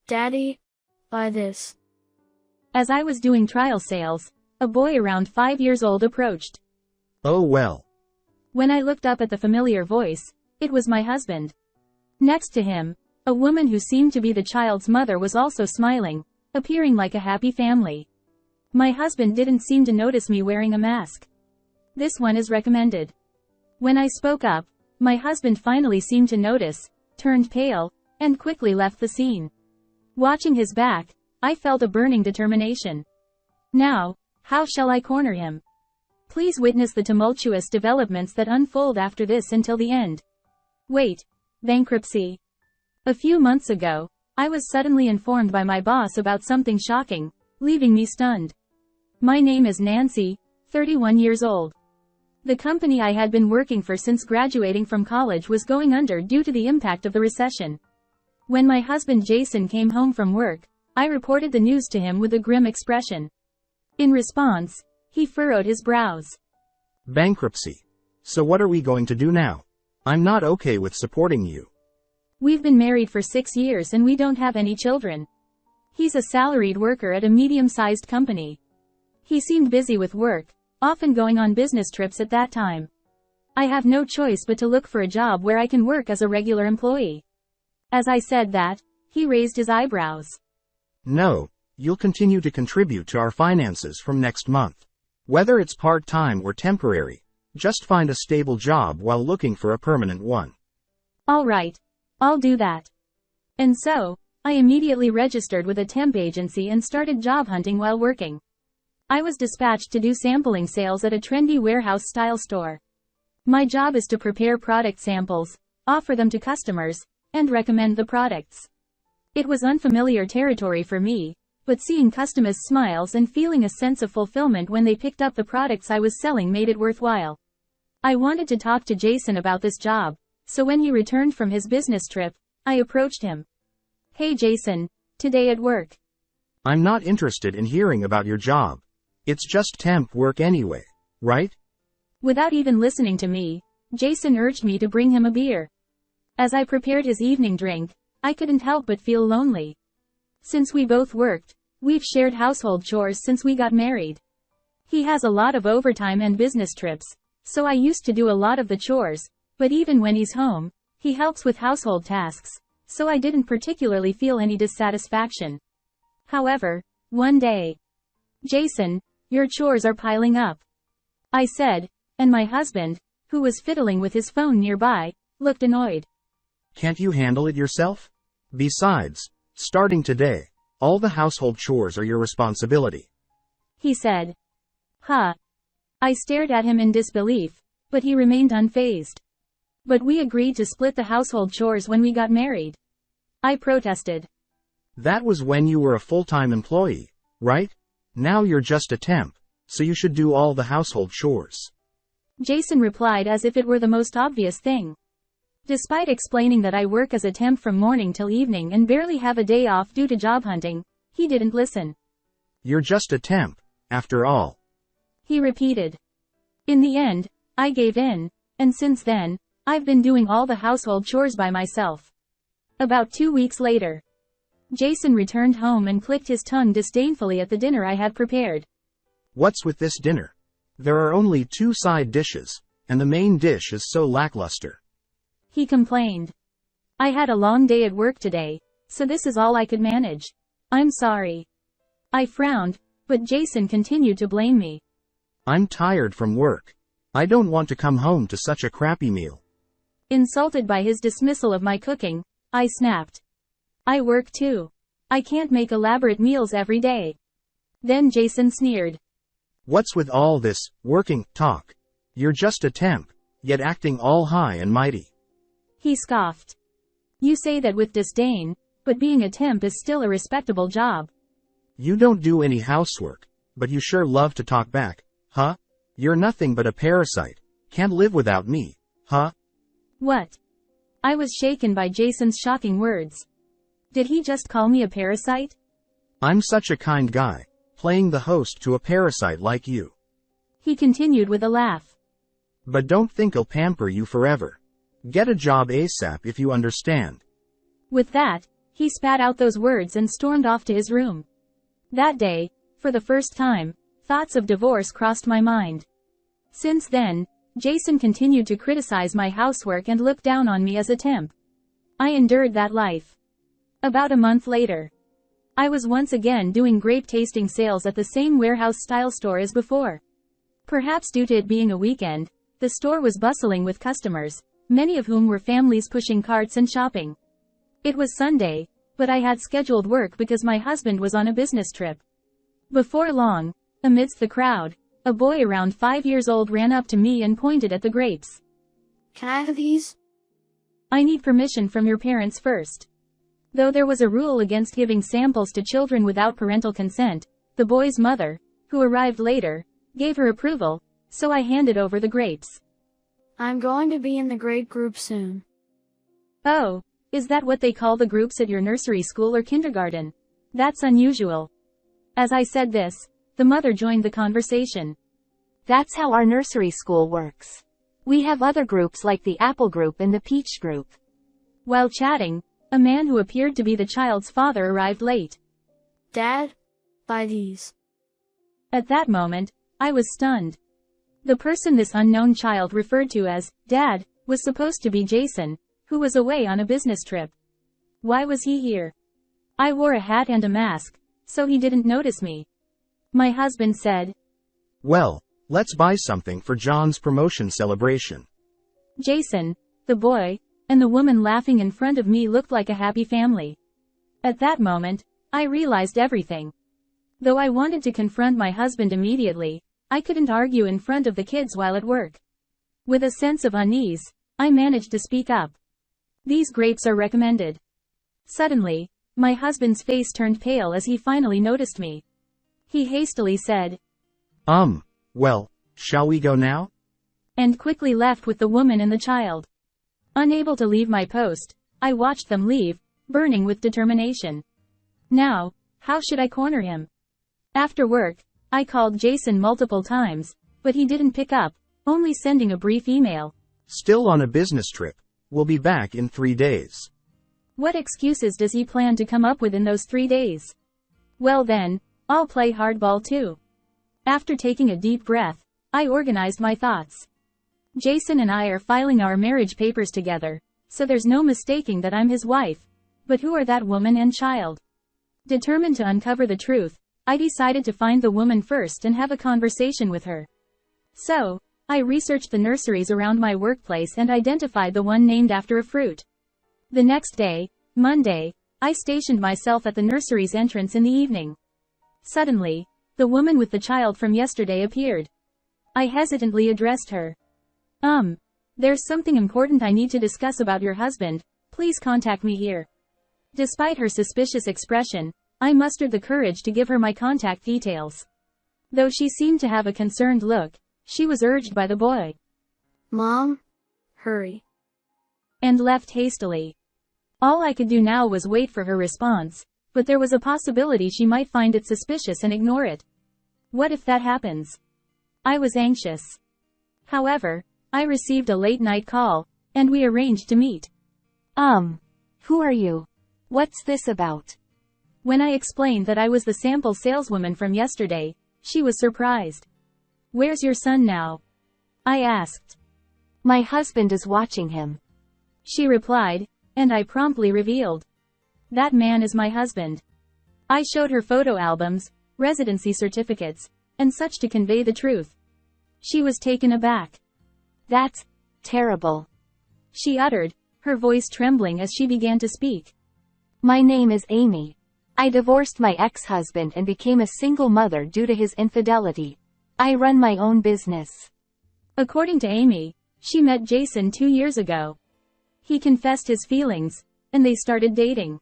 Daddy, buy this. As I was doing trial sales, a boy around 5 years old approached. Oh well. When I looked up at the familiar voice, it was my husband. Next to him, a woman who seemed to be the child's mother was also smiling, appearing like a happy family. My husband didn't seem to notice me wearing a mask. This one is recommended. When I spoke up, my husband finally seemed to notice, turned pale, and quickly left the scene. Watching his back, I felt a burning determination. Now, how shall I corner him? Please witness the tumultuous developments that unfold after this until the end. Wait. Bankruptcy. A few months ago, I was suddenly informed by my boss about something shocking, leaving me stunned. My name is Nancy, 31 years old. The company I had been working for since graduating from college was going under due to the impact of the recession. When my husband Jason came home from work, I reported the news to him with a grim expression. In response, he furrowed his brows. Bankruptcy. So what are we going to do now? I'm not okay with supporting you. We've been married for 6 years and we don't have any children. He's a salaried worker at a medium-sized company. He seemed busy with work, often going on business trips at that time. I have no choice but to look for a job where I can work as a regular employee. As I said that, he raised his eyebrows. No, you'll continue to contribute to our finances from next month. Whether it's part-time or temporary, just find a stable job while looking for a permanent one. All right, I'll do that. And so, I immediately registered with a temp agency and started job hunting while working. I was dispatched to do sampling sales at a trendy warehouse-style store. My job is to prepare product samples, offer them to customers, and recommend the products. It was unfamiliar territory for me, but seeing customers' smiles and feeling a sense of fulfillment when they picked up the products I was selling made it worthwhile. I wanted to talk to Jason about this job, so when he returned from his business trip, I approached him. Hey Jason, today at work. I'm not interested in hearing about your job. It's just temp work anyway, right? Without even listening to me, Jason urged me to bring him a beer. As I prepared his evening drink, I couldn't help but feel lonely. Since we both worked, we've shared household chores since we got married. He has a lot of overtime and business trips, so I used to do a lot of the chores, but even when he's home, he helps with household tasks, so I didn't particularly feel any dissatisfaction. However, one day, Jason, your chores are piling up, I said, and my husband, who was fiddling with his phone nearby, looked annoyed. Can't you handle it yourself? Besides, starting today, all the household chores are your responsibility. He said. Huh. I stared at him in disbelief, but he remained unfazed. But we agreed to split the household chores when we got married. I protested. That was when you were a full-time employee, right? Now you're just a temp, so you should do all the household chores. Jason replied as if it were the most obvious thing. Despite explaining that I work as a temp from morning till evening and barely have a day off due to job hunting, he didn't listen. You're just a temp, after all. He repeated. In the end, I gave in, and since then, I've been doing all the household chores by myself. About 2 weeks later, Jason returned home and clicked his tongue disdainfully at the dinner I had prepared. What's with this dinner? There are only 2 side dishes, and the main dish is so lackluster. He complained. I had a long day at work today, so this is all I could manage. I'm sorry. I frowned, but Jason continued to blame me. I'm tired from work. I don't want to come home to such a crappy meal. Insulted by his dismissal of my cooking, I snapped. I work too. I can't make elaborate meals every day. Then Jason sneered. What's with all this working talk? You're just a temp, yet acting all high and mighty. He scoffed. You say that with disdain, but being a temp is still a respectable job. You don't do any housework, but you sure love to talk back, huh? You're nothing but a parasite. Can't live without me, huh? What? I was shaken by Jason's shocking words. Did he just call me a parasite? I'm such a kind guy, playing the host to a parasite like you. He continued with a laugh. But don't think I'll pamper you forever. Get a job ASAP if you understand. With that, He spat out those words and stormed off to his room. That day, for the first time, thoughts of divorce crossed my mind. Since then, Jason continued to criticize my housework and look down on me as a temp. I endured that life. About a month later, I was once again doing grape tasting sales at the same warehouse-style store as before. Perhaps due to it being a weekend, the store was bustling with customers, many of whom were families pushing carts and shopping. It was Sunday, but I had scheduled work because my husband was on a business trip. Before long, amidst the crowd, a boy around 5 years old ran up to me and pointed at the grapes. Can I have these? I need permission from your parents first. Though there was a rule against giving samples to children without parental consent, the boy's mother, who arrived later, gave her approval, so I handed over the grapes. I'm going to be in the grade group soon. Oh, is that what they call the groups at your nursery school or kindergarten? That's unusual. As I said this, the mother joined the conversation. That's how our nursery school works. We have other groups like the apple group and the peach group. While chatting, a man who appeared to be the child's father arrived late. Dad, buy these. At that moment, I was stunned. The person this unknown child referred to as Dad was supposed to be Jason, who was away on a business trip. Why was he here? I wore a hat and a mask, so he didn't notice me. My husband said, Well, let's buy something for John's promotion celebration. Jason, the boy, and the woman laughing in front of me looked like a happy family. At that moment, I realized everything. Though I wanted to confront my husband immediately, I couldn't argue in front of the kids while at work. With a sense of unease, I managed to speak up. These grapes are recommended. Suddenly, my husband's face turned pale as he finally noticed me. He hastily said, Well, shall we go now? And quickly left with the woman and the child. Unable to leave my post, I watched them leave, burning with determination. Now, how should I corner him? After work, I called Jason multiple times, but he didn't pick up, only sending a brief email. Still on a business trip. We'll be back in 3 days. What excuses does he plan to come up with in those 3 days? Well then, I'll play hardball too. After taking a deep breath, I organized my thoughts. Jason and I are filing our marriage papers together, so there's no mistaking that I'm his wife. But who are that woman and child? Determined to uncover the truth, I decided to find the woman first and have a conversation with her. So, I researched the nurseries around my workplace and identified the one named after a fruit. The next day, Monday, I stationed myself at the nursery's entrance in the evening. Suddenly, the woman with the child from yesterday appeared. I hesitantly addressed her. There's something important I need to discuss about your husband, please contact me here. Despite her suspicious expression, I mustered the courage to give her my contact details. Though she seemed to have a concerned look, she was urged by the boy. Mom, hurry. And left hastily. All I could do now was wait for her response, but there was a possibility she might find it suspicious and ignore it. What if that happens? I was anxious. However, I received a late-night call, and we arranged to meet. Who are you? What's this about? When I explained that I was the sample saleswoman from yesterday, she was surprised. Where's your son now? I asked. My husband is watching him. She replied, and I promptly revealed. That man is my husband. I showed her photo albums, residency certificates, and such to convey the truth. She was taken aback. That's terrible, she uttered, her voice trembling as she began to speak. My name is Amy. I divorced my ex-husband and became a single mother due to his infidelity. I run my own business. According to Amy, she met Jason 2 years ago. He confessed his feelings, and they started dating.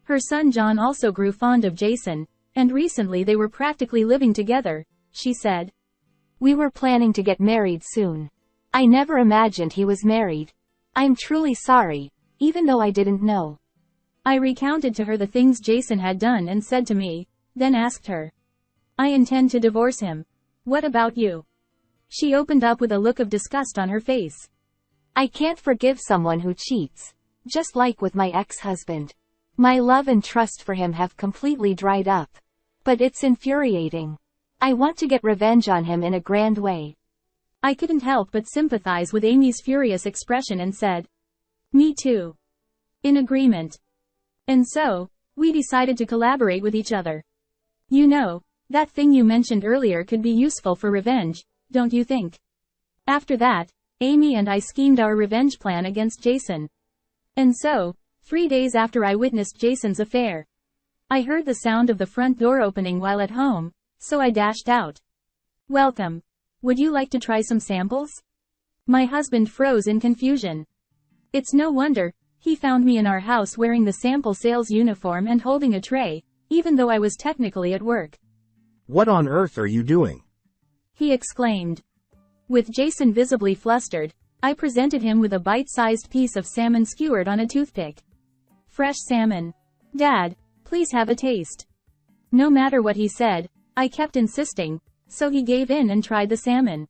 Her son John also grew fond of Jason, and recently they were practically living together, she said. We were planning to get married soon. I never imagined he was married. I'm truly sorry, even though I didn't know. I recounted to her the things Jason had done and said to me, then asked her. I intend to divorce him. What about you? She opened up with a look of disgust on her face. I can't forgive someone who cheats. Just like with my ex-husband. My love and trust for him have completely dried up. But it's infuriating. I want to get revenge on him in a grand way. I couldn't help but sympathize with Amy's furious expression and said, "Me too." In agreement. And so, we decided to collaborate with each other. You know, that thing you mentioned earlier could be useful for revenge, don't you think? After that, Amy and I schemed our revenge plan against Jason. And so, 3 days after I witnessed Jason's affair, I heard the sound of the front door opening while at home, so I dashed out. "Welcome. Would you like to try some samples?" My husband froze in confusion. It's no wonder, he found me in our house wearing the sample sales uniform and holding a tray, even though I was technically at work. What on earth are you doing? He exclaimed. With Jason visibly flustered, I presented him with a bite-sized piece of salmon skewered on a toothpick. "Fresh salmon. Dad, please have a taste." No matter what he said, I kept insisting, so he gave in and tried the salmon.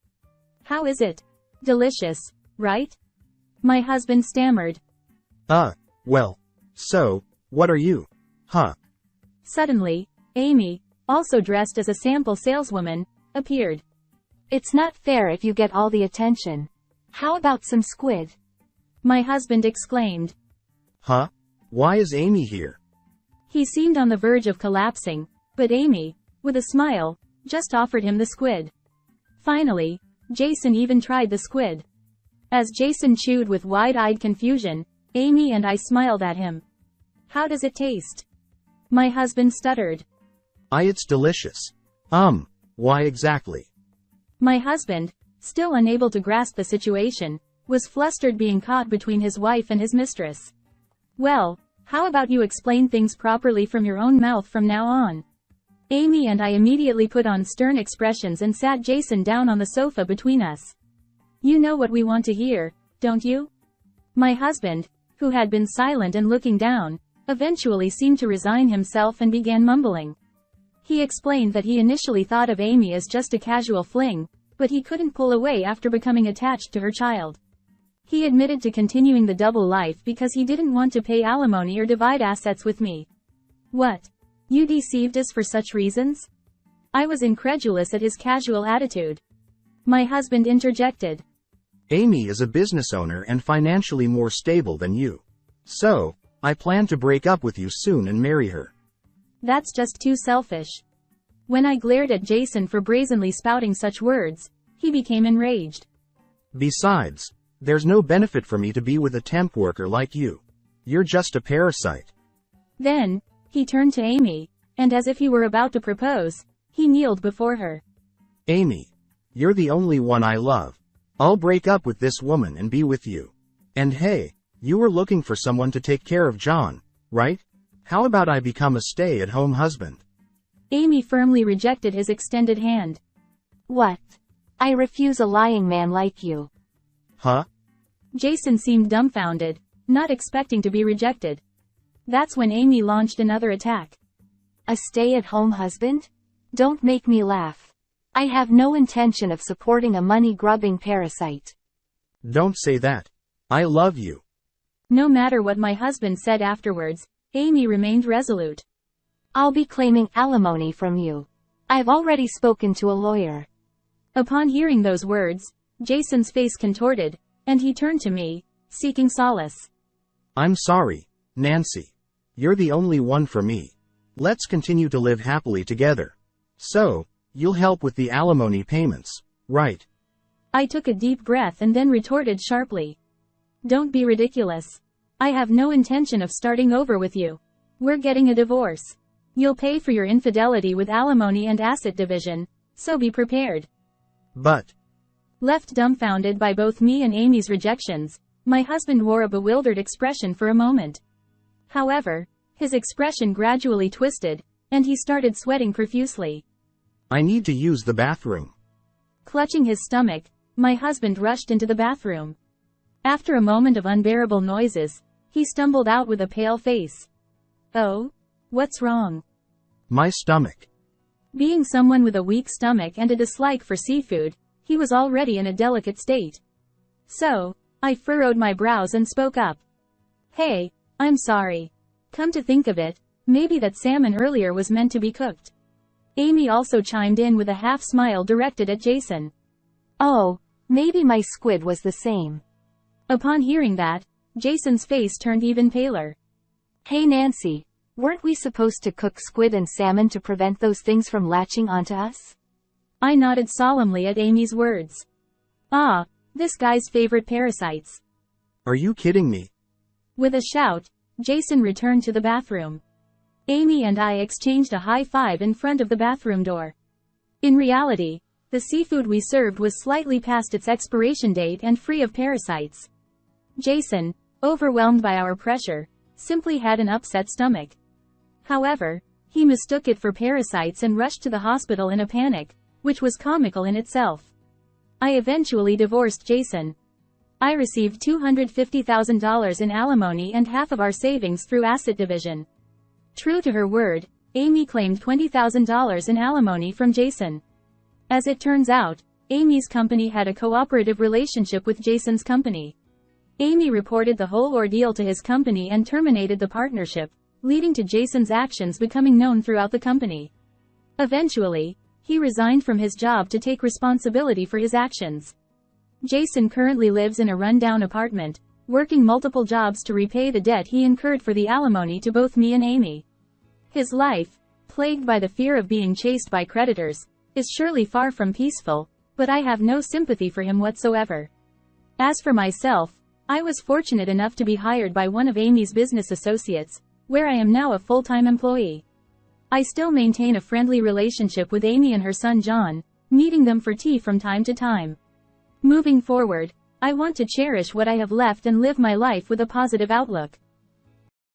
"How is it? Delicious, right?" My husband stammered. Well, so, what are you? Huh? Suddenly, Amy, also dressed as a sample saleswoman, appeared. "It's not fair if you get all the attention. How about some squid?" My husband exclaimed. Huh? Why is Amy here? He seemed on the verge of collapsing, but Amy, with a smile, just offered him the squid. Finally, Jason even tried the squid. As Jason chewed with wide-eyed confusion, Amy and I smiled at him. "How does it taste?" My husband stuttered. It's delicious. Why exactly? My husband, still unable to grasp the situation, was flustered being caught between his wife and his mistress. "Well, how about you explain things properly from your own mouth from now on?" Amy and I immediately put on stern expressions and sat Jason down on the sofa between us. "You know what we want to hear, don't you?" My husband, who had been silent and looking down, eventually seemed to resign himself and began mumbling. He explained that he initially thought of Amy as just a casual fling, but he couldn't pull away after becoming attached to her child. He admitted to continuing the double life because he didn't want to pay alimony or divide assets with me. "What? You deceived us for such reasons?" I was incredulous at his casual attitude. My husband interjected. Amy is a business owner and financially more stable than you. So, I plan to break up with you soon and marry her. That's just too selfish. When I glared at Jason for brazenly spouting such words, he became enraged. Besides, there's no benefit for me to be with a temp worker like you. You're just a parasite. Then, he turned to Amy, and as if he were about to propose, he kneeled before her. Amy, you're the only one I love. I'll break up with this woman and be with you. And hey, you were looking for someone to take care of John, right? How about I become a stay-at-home husband? Amy firmly rejected his extended hand. "What? I refuse a lying man like you." Huh? Jason seemed dumbfounded, not expecting to be rejected. That's when Amy launched another attack. "A stay-at-home husband? Don't make me laugh. I have no intention of supporting a money-grubbing parasite." Don't say that. I love you. No matter what my husband said afterwards, Amy remained resolute. "I'll be claiming alimony from you. I've already spoken to a lawyer." Upon hearing those words, Jason's face contorted, and he turned to me, seeking solace. I'm sorry, Nancy. You're the only one for me. Let's continue to live happily together. So, you'll help with the alimony payments, right? I took a deep breath and then retorted sharply. "Don't be ridiculous. I have no intention of starting over with you. We're getting a divorce. You'll pay for your infidelity with alimony and asset division, so be prepared." But, Left dumbfounded by both me and Amy's rejections, my husband wore a bewildered expression for a moment. However, his expression gradually twisted, and he started sweating profusely. I need to use the bathroom. Clutching his stomach, my husband rushed into the bathroom. After a moment of unbearable noises, he stumbled out with a pale face. "Oh? What's wrong?" My stomach. Being someone with a weak stomach and a dislike for seafood, he was already in a delicate state. So, I furrowed my brows and spoke up. "Hey, I'm sorry. Come to think of it, maybe that salmon earlier was meant to be cooked. Amy also chimed in with a half smile directed at Jason. Oh, maybe my squid was the same. Upon hearing that, Jason's face turned even paler. Hey Nancy, weren't we supposed to cook squid and salmon to prevent those things from latching onto us? I nodded solemnly at Amy's words. Ah, this guy's favorite parasites. Are you kidding me? With a shout, Jason returned to the bathroom. Amy and I exchanged a high five in front of the bathroom door. In reality, the seafood we served was slightly past its expiration date and free of parasites. Jason, overwhelmed by our pressure, simply had an upset stomach. However, he mistook it for parasites and rushed to the hospital in a panic, which was comical in itself. I eventually divorced Jason. I received $250,000 in alimony and half of our savings through asset division. True to her word, Amy claimed $20,000 in alimony from Jason. As it turns out, Amy's company had a cooperative relationship with Jason's company. Amy reported the whole ordeal to his company and terminated the partnership, leading to Jason's actions becoming known throughout the company. Eventually, he resigned from his job to take responsibility for his actions. Jason currently lives in a rundown apartment, working multiple jobs to repay the debt he incurred for the alimony to both me and Amy. His life, plagued by the fear of being chased by creditors, is surely far from peaceful, but I have no sympathy for him whatsoever. As for myself, I was fortunate enough to be hired by one of Amy's business associates, where I am now a full-time employee. I still maintain a friendly relationship with Amy and her son John, meeting them for tea from time to time. Moving forward, I want to cherish what I have left and live my life with a positive outlook.